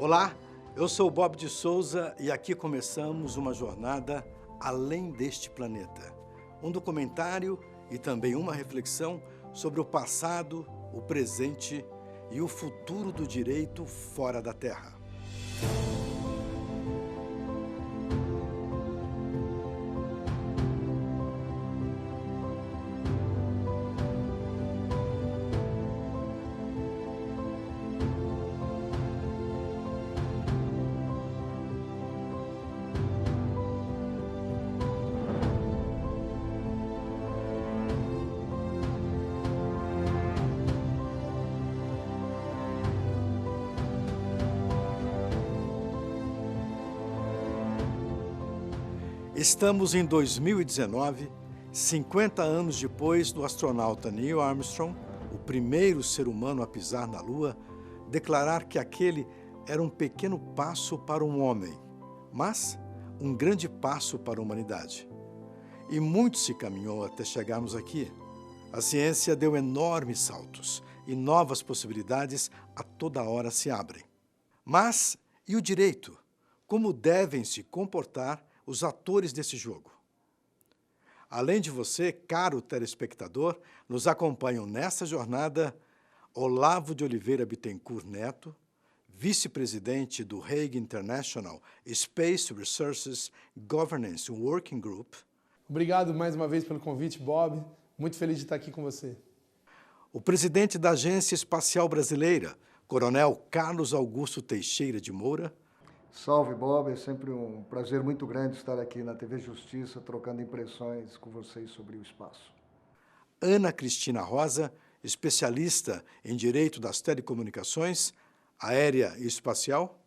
Olá, eu sou Bob de Souza e aqui começamos uma jornada além deste planeta. Um documentário e também uma reflexão sobre o passado, o presente e o futuro do direito fora da Terra. Estamos em 2019, 50 anos depois do astronauta Neil Armstrong, o primeiro ser humano a pisar na Lua, declarar que aquele era um pequeno passo para um homem, mas um grande passo para a humanidade. E muito se caminhou até chegarmos aqui. A ciência deu enormes saltos e novas possibilidades a toda hora se abrem. Mas e o direito? Como devem se comportar os atores desse jogo? Além de você, caro telespectador, nos acompanham nessa jornada Olavo de Oliveira Bittencourt Neto, vice-presidente do Hague International Space Resources Governance Working Group. Obrigado mais uma vez pelo convite, Bob. Muito feliz de estar aqui com você. O presidente da Agência Espacial Brasileira, Coronel Carlos Augusto Teixeira de Moura. Salve, Bob. É sempre um prazer muito grande estar aqui na TV Justiça, trocando impressões com vocês sobre o espaço. Ana Cristina Rosa, especialista em Direito das Telecomunicações, Aérea e Espacial.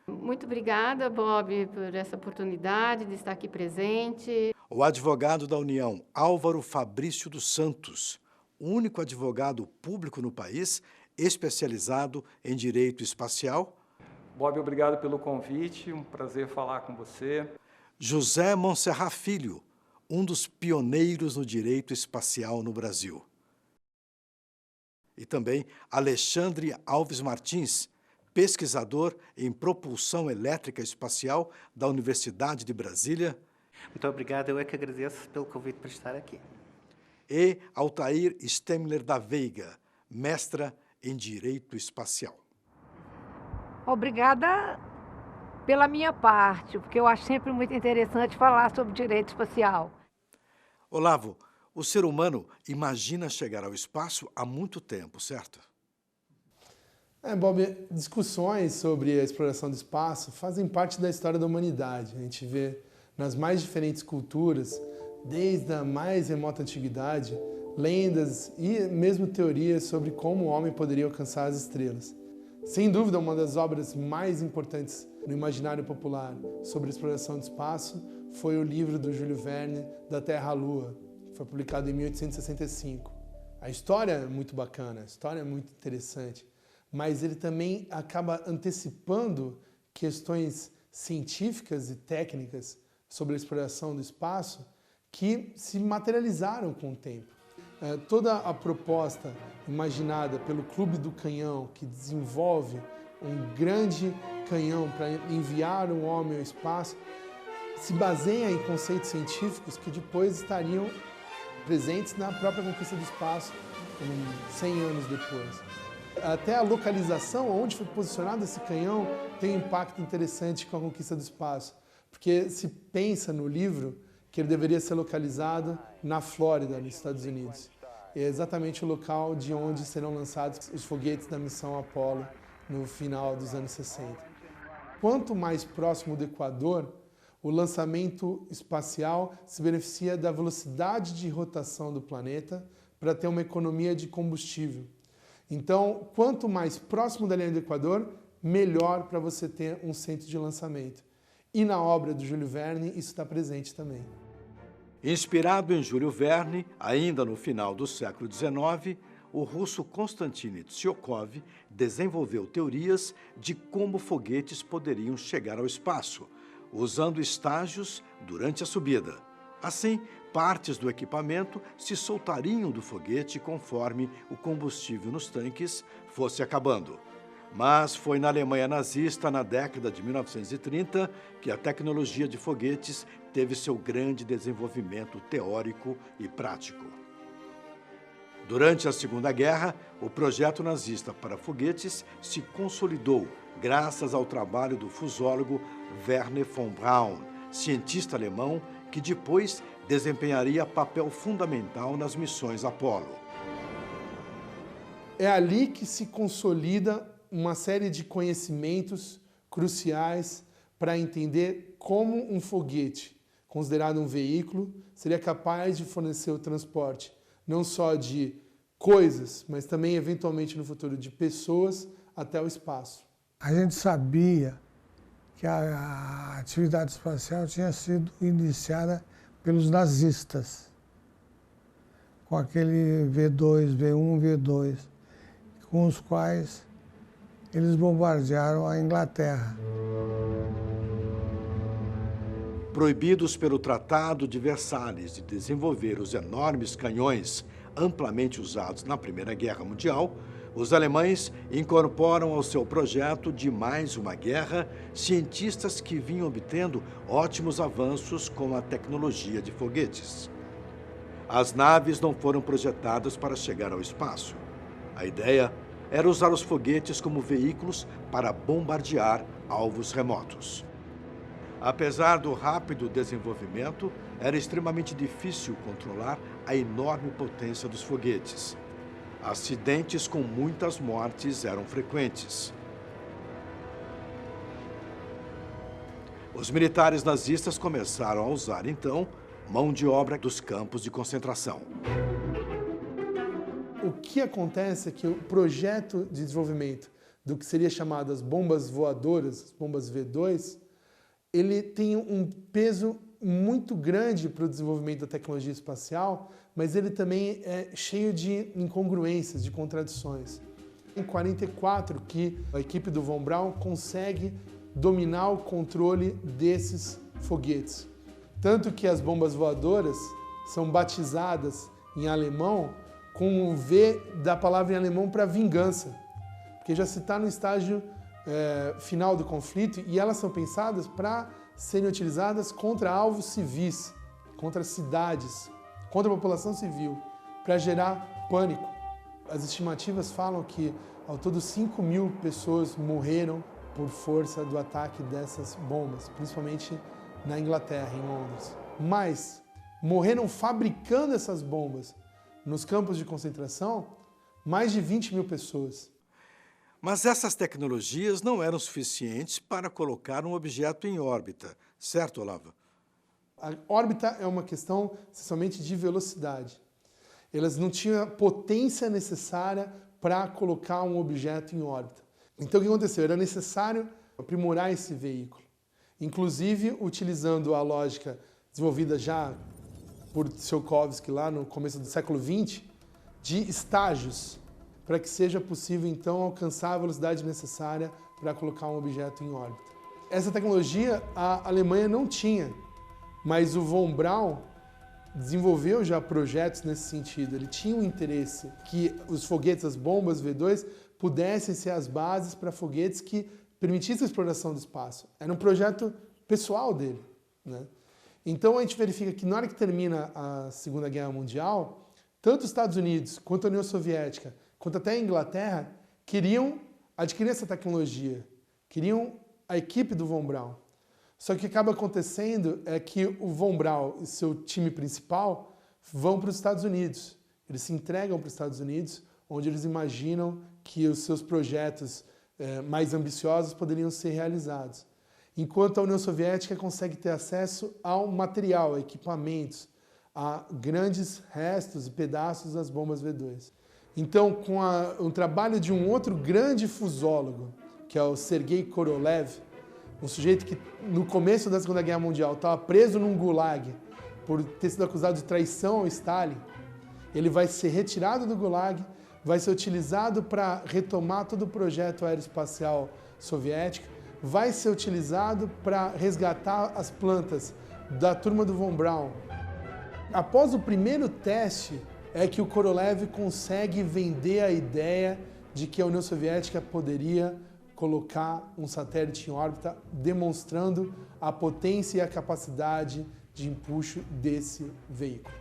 Muito obrigada, Bob, por essa oportunidade de estar aqui presente. O advogado da União, Álvaro Fabrício dos Santos, único advogado público no país especializado em Direito Espacial. Bob, obrigado pelo convite, um prazer falar com você. José Monserrat Filho, um dos pioneiros no direito espacial no Brasil. E também Alexandre Alves Martins, pesquisador em propulsão elétrica espacial da Universidade de Brasília. Muito obrigado, eu é que agradeço pelo convite para estar aqui. E Altair Stemler da Veiga, mestra em Direito Espacial. Obrigada pela minha parte, porque eu acho sempre muito interessante falar sobre direito espacial. Olavo, o ser humano imagina chegar ao espaço há muito tempo, certo? Bob, discussões sobre a exploração do espaço fazem parte da história da humanidade. A gente vê nas mais diferentes culturas, desde a mais remota antiguidade, lendas e mesmo teorias sobre como o homem poderia alcançar as estrelas. Sem dúvida, uma das obras mais importantes no imaginário popular sobre a exploração do espaço foi o livro do Júlio Verne, Da Terra à Lua, que foi publicado em 1865. A história é muito bacana, a história é muito interessante, mas ele também acaba antecipando questões científicas e técnicas sobre a exploração do espaço que se materializaram com o tempo. Toda a proposta imaginada pelo Clube do Canhão, que desenvolve um grande canhão para enviar um homem ao espaço, se baseia em conceitos científicos que depois estariam presentes na própria conquista do espaço, 100 anos depois. Até a localização, onde foi posicionado esse canhão, tem um impacto interessante com a conquista do espaço, porque se pensa no livro que ele deveria ser localizado na Flórida, nos Estados Unidos. É exatamente o local de onde serão lançados os foguetes da missão Apollo no final dos anos 60. Quanto mais próximo do Equador, o lançamento espacial se beneficia da velocidade de rotação do planeta para ter uma economia de combustível. Então, quanto mais próximo da linha do Equador, melhor para você ter um centro de lançamento. E na obra do Júlio Verne, isso está presente também. Inspirado em Júlio Verne, ainda no final do século XIX, o russo Konstantin Tsiolkovsky desenvolveu teorias de como foguetes poderiam chegar ao espaço, usando estágios durante a subida. Assim, partes do equipamento se soltariam do foguete conforme o combustível nos tanques fosse acabando. Mas foi na Alemanha nazista, na década de 1930, que a tecnologia de foguetes teve seu grande desenvolvimento teórico e prático. Durante a Segunda Guerra, o projeto nazista para foguetes se consolidou graças ao trabalho do fusólogo Wernher von Braun, cientista alemão que depois desempenharia papel fundamental nas missões Apollo. É ali que se consolida uma série de conhecimentos cruciais para entender como um foguete, considerado um veículo, seria capaz de fornecer o transporte não só de coisas, mas também, eventualmente, no futuro, de pessoas até o espaço. A gente sabia que a atividade espacial tinha sido iniciada pelos nazistas, com aquele V2, V1, V2, com os quais eles bombardearam a Inglaterra. Proibidos pelo Tratado de Versalhes de desenvolver os enormes canhões amplamente usados na Primeira Guerra Mundial, os alemães incorporam ao seu projeto de mais uma guerra cientistas que vinham obtendo ótimos avanços com a tecnologia de foguetes. As naves não foram projetadas para chegar ao espaço. A ideia era usar os foguetes como veículos para bombardear alvos remotos. Apesar do rápido desenvolvimento, era extremamente difícil controlar a enorme potência dos foguetes. Acidentes com muitas mortes eram frequentes. Os militares nazistas começaram a usar, então, mão de obra dos campos de concentração. O que acontece é que o projeto de desenvolvimento do que seria chamado as bombas voadoras, as bombas V2, ele tem um peso muito grande para o desenvolvimento da tecnologia espacial, mas ele também é cheio de incongruências, de contradições. Em 1944, que a equipe do Von Braun consegue dominar o controle desses foguetes. Tanto que as bombas voadoras são batizadas em alemão com o V da palavra em alemão para vingança, porque já se está no estágio final do conflito e elas são pensadas para serem utilizadas contra alvos civis, contra cidades, contra a população civil, para gerar pânico. As estimativas falam que ao todo 5.000 pessoas morreram por força do ataque dessas bombas, principalmente na Inglaterra, em Londres. Mas morreram fabricando essas bombas nos campos de concentração mais de 20.000 pessoas. Mas essas tecnologias não eram suficientes para colocar um objeto em órbita, certo, Olavo? A órbita é uma questão essencialmente de velocidade. Elas não tinham a potência necessária para colocar um objeto em órbita. Então o que aconteceu? Era necessário aprimorar esse veículo, inclusive utilizando a lógica desenvolvida já por Tsiolkovsky lá no começo do século XX, de estágios, para que seja possível, então, alcançar a velocidade necessária para colocar um objeto em órbita. Essa tecnologia a Alemanha não tinha, mas o Von Braun desenvolveu já projetos nesse sentido. Ele tinha um interesse que os foguetes, as bombas V2, pudessem ser as bases para foguetes que permitissem a exploração do espaço. Era um projeto pessoal dele, né? Então, a gente verifica que na hora que termina a Segunda Guerra Mundial, tanto os Estados Unidos quanto a União Soviética, quanto até a Inglaterra, queriam adquirir essa tecnologia, queriam a equipe do Von Braun. Só que o que acaba acontecendo é que o Von Braun e seu time principal vão para os Estados Unidos. Eles se entregam para os Estados Unidos, onde eles imaginam que os seus projetos mais ambiciosos poderiam ser realizados. Enquanto a União Soviética consegue ter acesso ao material, a equipamentos, a grandes restos e pedaços das bombas V2. Então, com o trabalho de um outro grande fusólogo, que é o Sergei Korolev, um sujeito que no começo da Segunda Guerra Mundial estava preso num gulag por ter sido acusado de traição ao Stalin, ele vai ser retirado do gulag, vai ser utilizado para retomar todo o projeto aeroespacial soviético, vai ser utilizado para resgatar as plantas da turma do Von Braun. Após o primeiro teste, é que o Korolev consegue vender a ideia de que a União Soviética poderia colocar um satélite em órbita, demonstrando a potência e a capacidade de empuxo desse veículo.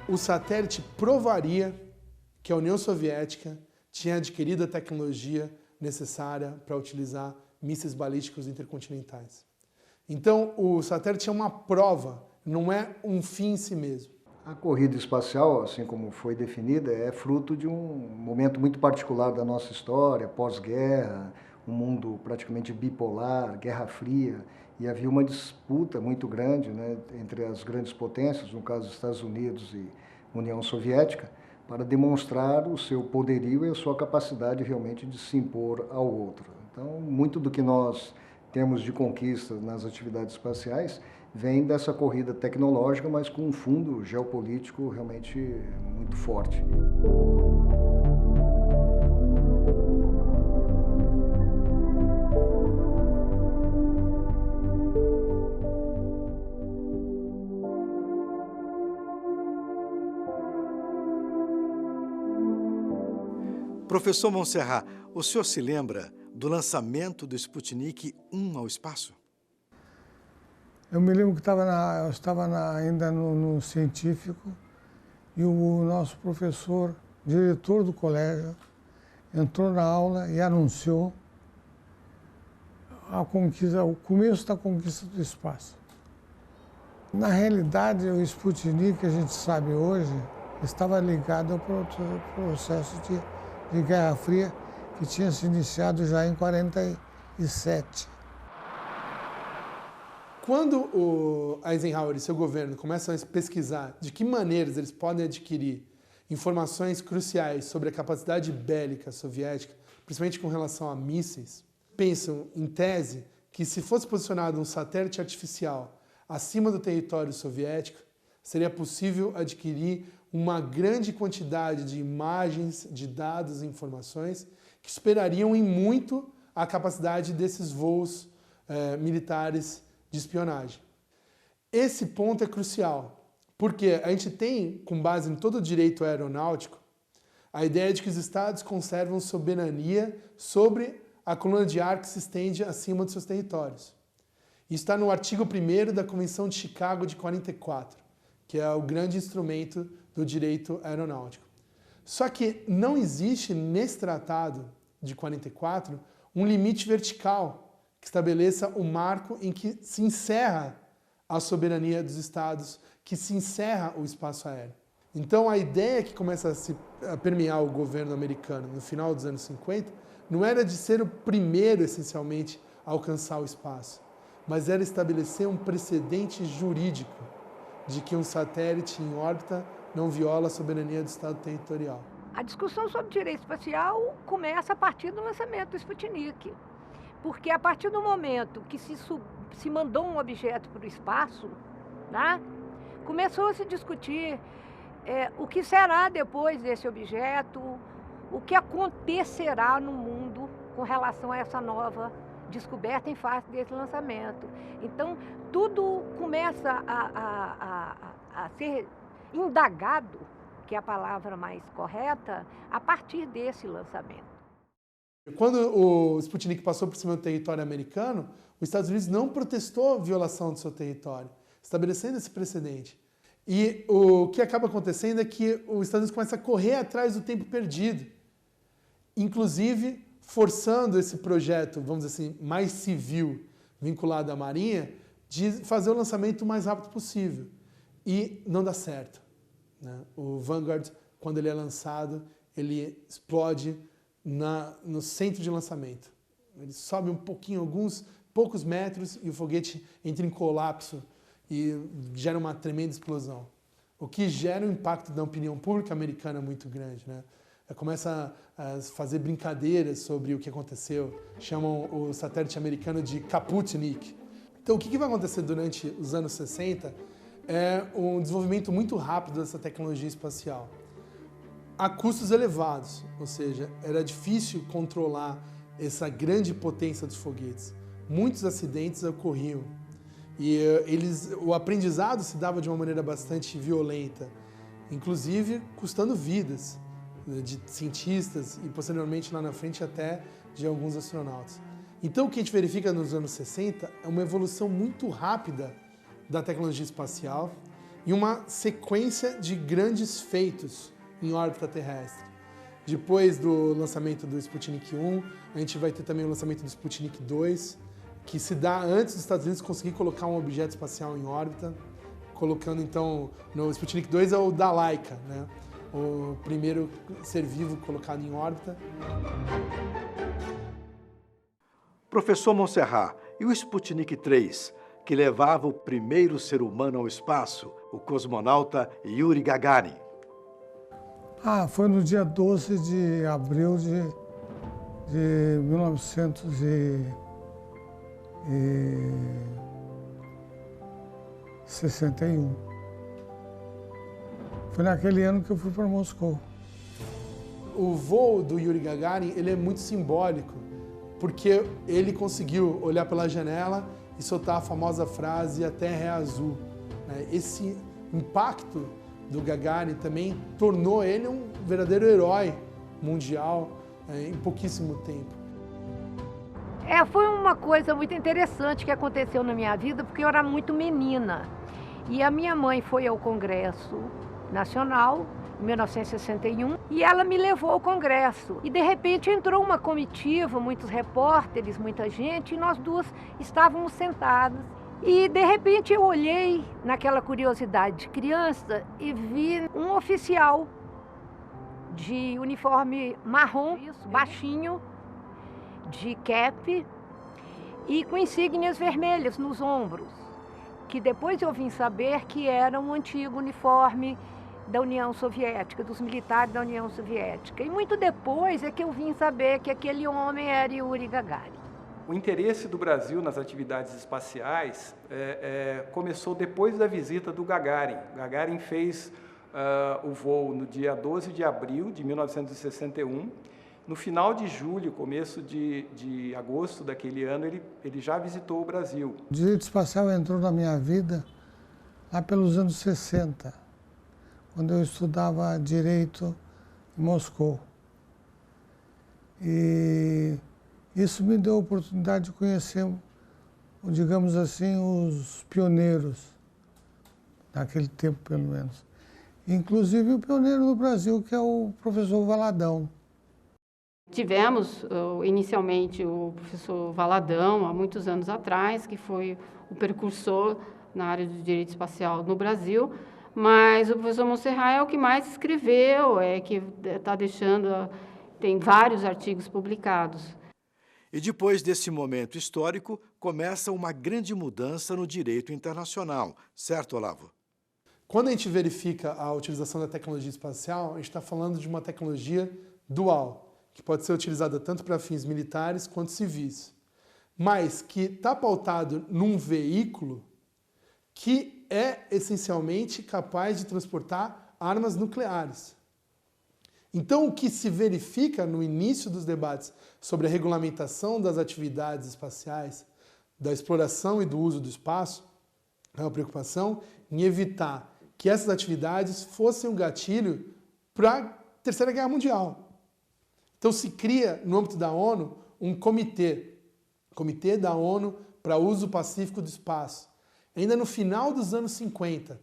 O satélite provaria que a União Soviética tinha adquirido a tecnologia necessária para utilizar mísseis balísticos intercontinentais. Então, o satélite é uma prova, não é um fim em si mesmo. A corrida espacial, assim como foi definida, é fruto de um momento muito particular da nossa história, pós-guerra, um mundo praticamente bipolar, Guerra Fria, e havia uma disputa muito grande, né, entre as grandes potências, no caso dos Estados Unidos e União Soviética, para demonstrar o seu poderio e a sua capacidade realmente de se impor ao outro. Então, muito do que nós temos de conquista nas atividades espaciais vem dessa corrida tecnológica, mas com um fundo geopolítico realmente muito forte. Professor Montserrat, o senhor se lembra do lançamento do Sputnik 1 ao espaço? Eu me lembro que eu estava ainda no científico e o nosso professor, diretor do colégio, entrou na aula e anunciou o começo da conquista do espaço. Na realidade, o Sputnik, que a gente sabe hoje, estava ligado ao processo de Guerra Fria, que tinha se iniciado já em 1947. Quando o Eisenhower e seu governo começam a pesquisar de que maneiras eles podem adquirir informações cruciais sobre a capacidade bélica soviética, principalmente com relação a mísseis, pensam, em tese, que se fosse posicionado um satélite artificial acima do território soviético, seria possível adquirir uma grande quantidade de imagens, de dados e informações que superariam em muito a capacidade desses voos militares de espionagem. Esse ponto é crucial, porque a gente tem, com base em todo o direito aeronáutico, a ideia de que os Estados conservam soberania sobre a coluna de ar que se estende acima dos seus territórios. Isso está no artigo 1º da Convenção de Chicago de 44, que é o grande instrumento do direito aeronáutico. Só que não existe nesse tratado de 44 um limite vertical que estabeleça o marco em que se encerra a soberania dos Estados, que se encerra o espaço aéreo. Então a ideia que começa a permear o governo americano no final dos anos 50 não era de ser o primeiro, essencialmente, a alcançar o espaço, mas era estabelecer um precedente jurídico de que um satélite em órbita não viola a soberania do Estado territorial. A discussão sobre direito espacial começa a partir do lançamento do Sputnik, porque a partir do momento que se mandou um objeto para o espaço, né, começou a se discutir o que será depois desse objeto, o que acontecerá no mundo com relação a essa nova descoberta em face desse lançamento. Então, tudo começa a ser indagado, que é a palavra mais correta, a partir desse lançamento. Quando o Sputnik passou por cima do território americano, os Estados Unidos não protestou a violação do seu território, estabelecendo esse precedente. E o que acaba acontecendo é que os Estados Unidos começam a correr atrás do tempo perdido, inclusive forçando esse projeto, vamos dizer assim, mais civil, vinculado à Marinha, de fazer o lançamento o mais rápido possível. E não dá certo, né? O Vanguard, quando ele é lançado, ele explode no centro de lançamento. Ele sobe um pouquinho, alguns poucos metros, e o foguete entra em colapso e gera uma tremenda explosão. O que gera um impacto na opinião pública americana muito grande, né? Começa a fazer brincadeiras sobre o que aconteceu, chamam o satélite americano de Kaputnik. Então, o que vai acontecer durante os anos 60 é um desenvolvimento muito rápido dessa tecnologia espacial, a custos elevados, ou seja, era difícil controlar essa grande potência dos foguetes. Muitos acidentes ocorriam e o aprendizado se dava de uma maneira bastante violenta, inclusive custando vidas. de cientistas e posteriormente lá na frente até de alguns astronautas. Então o que a gente verifica nos anos 60 é uma evolução muito rápida da tecnologia espacial e uma sequência de grandes feitos em órbita terrestre. Depois do lançamento do Sputnik 1, a gente vai ter também o lançamento do Sputnik 2, que se dá antes dos Estados Unidos conseguir colocar um objeto espacial em órbita, colocando então, no Sputnik 2 é o da Laika, né? O primeiro ser vivo colocado em órbita. Professor Monserrat, e o Sputnik 3, que levava o primeiro ser humano ao espaço, o cosmonauta Yuri Gagarin? Foi no dia 12 de abril de 1961. Foi naquele ano que eu fui para Moscou. O voo do Yuri Gagarin ele é muito simbólico, porque ele conseguiu olhar pela janela e soltar a famosa frase "a Terra é azul". Esse impacto do Gagarin também tornou ele um verdadeiro herói mundial em pouquíssimo tempo. Foi uma coisa muito interessante que aconteceu na minha vida, porque eu era muito menina. E a minha mãe foi ao Congresso Nacional, em 1961, e ela me levou ao Congresso. E de repente entrou uma comitiva, muitos repórteres, muita gente, e nós duas estávamos sentadas. E de repente eu olhei naquela curiosidade de criança e vi um oficial de uniforme marrom, baixinho, de cap e com insígnias vermelhas nos ombros, que depois eu vim saber que era um antigo uniforme da União Soviética, dos militares da União Soviética. E muito depois é que eu vim saber que aquele homem era Yuri Gagarin. O interesse do Brasil nas atividades espaciais começou depois da visita do Gagarin. Gagarin fez o voo no dia 12 de abril de 1961. No final de julho, começo de agosto daquele ano, ele já visitou o Brasil. O direito espacial entrou na minha vida lá pelos anos 60, quando eu estudava direito em Moscou. E isso me deu a oportunidade de conhecer, digamos assim, os pioneiros, naquele tempo pelo menos. Inclusive o pioneiro no Brasil, que é o professor Valadão. Tivemos inicialmente o professor Valadão, há muitos anos atrás, que foi o precursor na área do direito espacial no Brasil, mas o professor Monserrat é o que mais escreveu, que está deixando, tem vários artigos publicados. E depois desse momento histórico, começa uma grande mudança no direito internacional, certo, Olavo? Quando a gente verifica a utilização da tecnologia espacial, a gente está falando de uma tecnologia dual, que pode ser utilizada tanto para fins militares quanto civis, mas que está pautado num veículo que é essencialmente capaz de transportar armas nucleares. Então, o que se verifica no início dos debates sobre a regulamentação das atividades espaciais, da exploração e do uso do espaço, é uma preocupação em evitar que essas atividades fossem um gatilho para a Terceira Guerra Mundial. Então, se cria, no âmbito da ONU, um Comitê da ONU para Uso Pacífico do Espaço, ainda no final dos anos 50.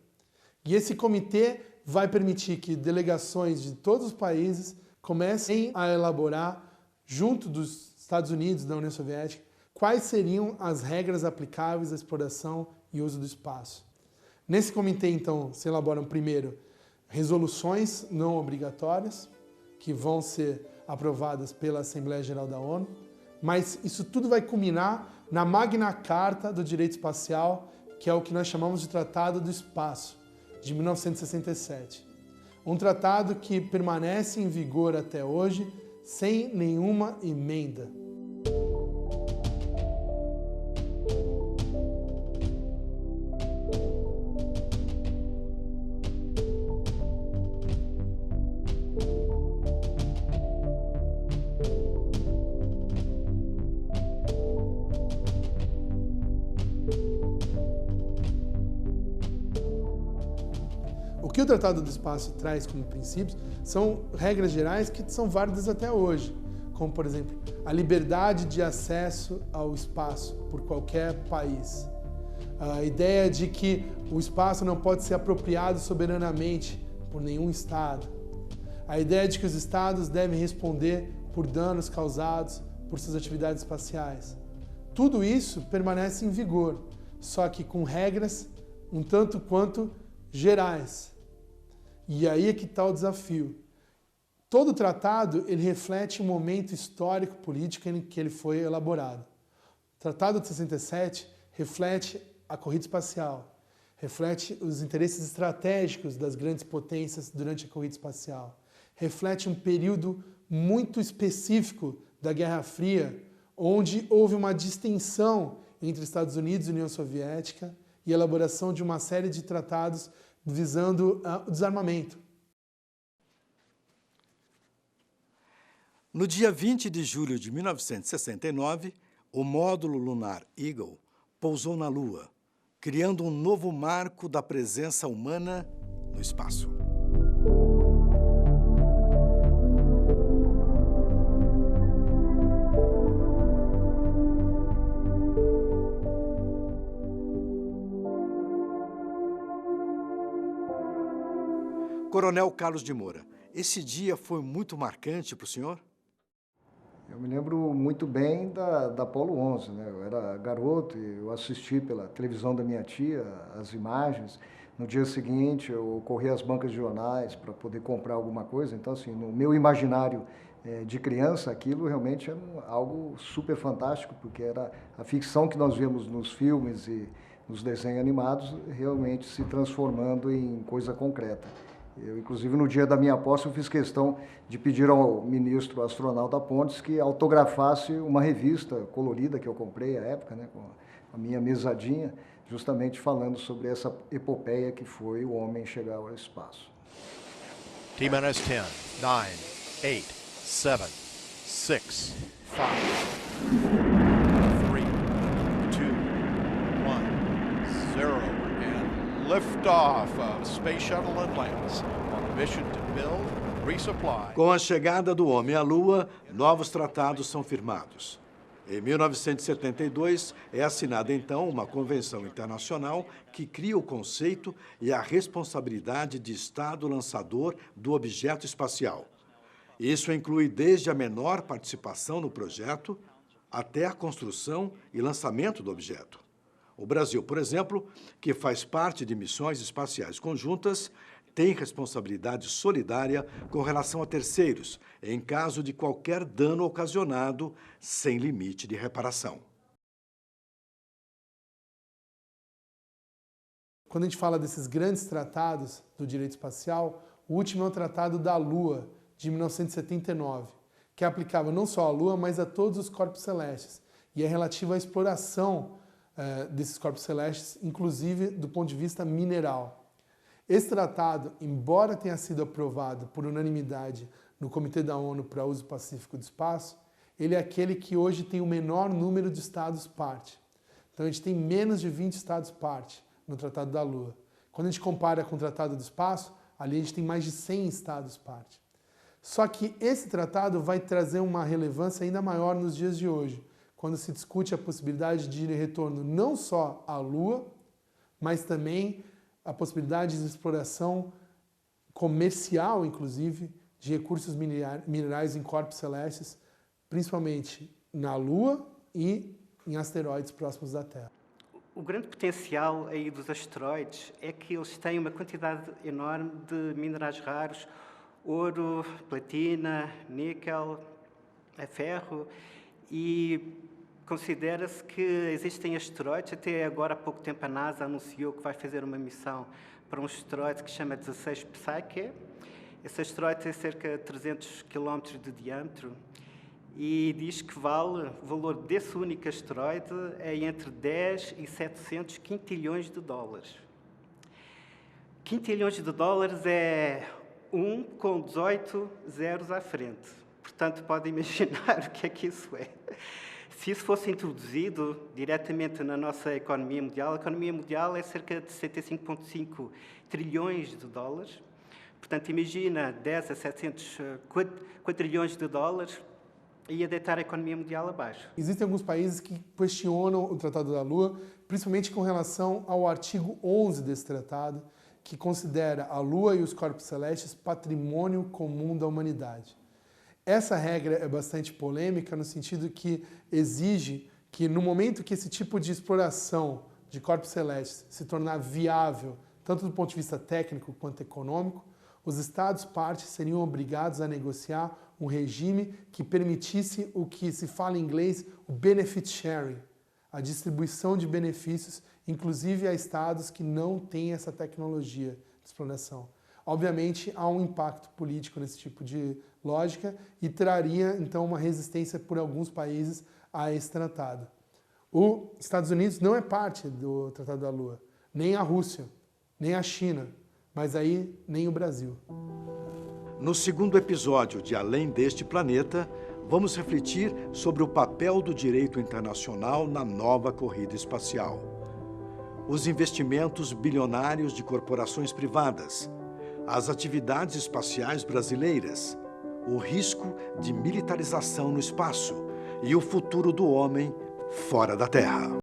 E esse comitê vai permitir que delegações de todos os países comecem a elaborar, junto dos Estados Unidos, da União Soviética, quais seriam as regras aplicáveis à exploração e uso do espaço. Nesse comitê, então, se elaboram primeiro resoluções não obrigatórias, que vão ser aprovadas pela Assembleia Geral da ONU, mas isso tudo vai culminar na Magna Carta do Direito Espacial, que é o que nós chamamos de Tratado do Espaço, de 1967. Um tratado que permanece em vigor até hoje, sem nenhuma emenda. O que o Tratado do Espaço traz como princípios são regras gerais que são válidas até hoje, como, por exemplo, a liberdade de acesso ao espaço por qualquer país. A ideia de que o espaço não pode ser apropriado soberanamente por nenhum Estado. A ideia de que os Estados devem responder por danos causados por suas atividades espaciais. Tudo isso permanece em vigor, só que com regras um tanto quanto gerais. E aí é que está o desafio. Todo tratado ele reflete um momento histórico político em que ele foi elaborado. O Tratado de 67 reflete a corrida espacial, reflete os interesses estratégicos das grandes potências durante a corrida espacial, reflete um período muito específico da Guerra Fria, onde houve uma distensão entre Estados Unidos e União Soviética e a elaboração de uma série de tratados visando o desarmamento. No dia 20 de julho de 1969, o módulo lunar Eagle pousou na Lua, criando um novo marco da presença humana no espaço. Coronel Carlos de Moura, esse dia foi muito marcante para o senhor? Eu me lembro muito bem da Apollo 11, né? Eu era garoto e eu assisti pela televisão da minha tia as imagens. No dia seguinte, eu corri às bancas de jornais para poder comprar alguma coisa. Então, assim, no meu imaginário de criança, aquilo realmente era algo super fantástico, porque era a ficção que nós vemos nos filmes e nos desenhos animados realmente se transformando em coisa concreta. Eu, inclusive, no dia da minha posse, eu fiz questão de pedir ao ministro astronauta Pontes que autografasse uma revista colorida que eu comprei à época, né, com a minha mesadinha, justamente falando sobre essa epopeia que foi o homem chegar ao espaço. T-minus 10, 9, 8, 7, 6, 5, 4, 3, 2, 1, 0. Liftoff of Space Shuttle Atlantis on a mission to build, resupply. Com a chegada do homem à Lua, novos tratados são firmados. Em 1972, é assinada então uma convenção internacional que cria o conceito e a responsabilidade de Estado lançador do objeto espacial. Isso inclui desde a menor participação no projeto até a construção e lançamento do objeto. O Brasil, por exemplo, que faz parte de missões espaciais conjuntas, tem responsabilidade solidária com relação a terceiros, em caso de qualquer dano ocasionado, sem limite de reparação. Quando a gente fala desses grandes tratados do direito espacial, o último é o Tratado da Lua, de 1979, que aplicava não só à Lua, mas a todos os corpos celestes, e é relativo à exploração desses corpos celestes, inclusive do ponto de vista mineral. Esse tratado, embora tenha sido aprovado por unanimidade no Comitê da ONU para Uso Pacífico do Espaço, ele é aquele que hoje tem o menor número de estados parte. Então a gente tem menos de 20 estados parte no Tratado da Lua. Quando a gente compara com o Tratado do Espaço, ali a gente tem mais de 100 estados parte. Só que esse tratado vai trazer uma relevância ainda maior nos dias de hoje, quando se discute a possibilidade de retorno não só à Lua, mas também a possibilidade de exploração comercial, inclusive, de recursos minerais em corpos celestes, principalmente na Lua e em asteroides próximos da Terra. O grande potencial aí dos asteroides é que eles têm uma quantidade enorme de minerais raros, ouro, platina, níquel, ferro, e considera-se que existem asteroides. Até agora, há pouco tempo, a NASA anunciou que vai fazer uma missão para um asteroide que se chama 16 Psyche. Esse asteroide tem cerca de 300 km de diâmetro e diz que o valor desse único asteroide é entre 10 e 700 quintilhões de dólares. Quintilhões de dólares é 1 com 18 zeros à frente. Portanto, pode imaginar o que é que isso é. Se isso fosse introduzido diretamente na nossa economia mundial, a economia mundial é cerca de 75,5 trilhões de dólares. Portanto, imagina 10 a 700 quadrilhões de dólares ia deitar a economia mundial abaixo. Existem alguns países que questionam o Tratado da Lua, principalmente com relação ao artigo 11 desse tratado, que considera a Lua e os corpos celestes patrimônio comum da humanidade. Essa regra é bastante polêmica no sentido que exige que no momento que esse tipo de exploração de corpos celestes se tornar viável, tanto do ponto de vista técnico quanto econômico, os Estados-partes seriam obrigados a negociar um regime que permitisse o que se fala em inglês, o benefit sharing, a distribuição de benefícios, inclusive a estados que não têm essa tecnologia de exploração. Obviamente, há um impacto político nesse tipo de lógica e traria, então, uma resistência por alguns países a esse tratado. Os Estados Unidos não é parte do Tratado da Lua, nem a Rússia, nem a China, mas aí nem o Brasil. No segundo episódio de Além deste Planeta, vamos refletir sobre o papel do direito internacional na nova corrida espacial. Os investimentos bilionários de corporações privadas, as atividades espaciais brasileiras, o risco de militarização no espaço e o futuro do homem fora da Terra.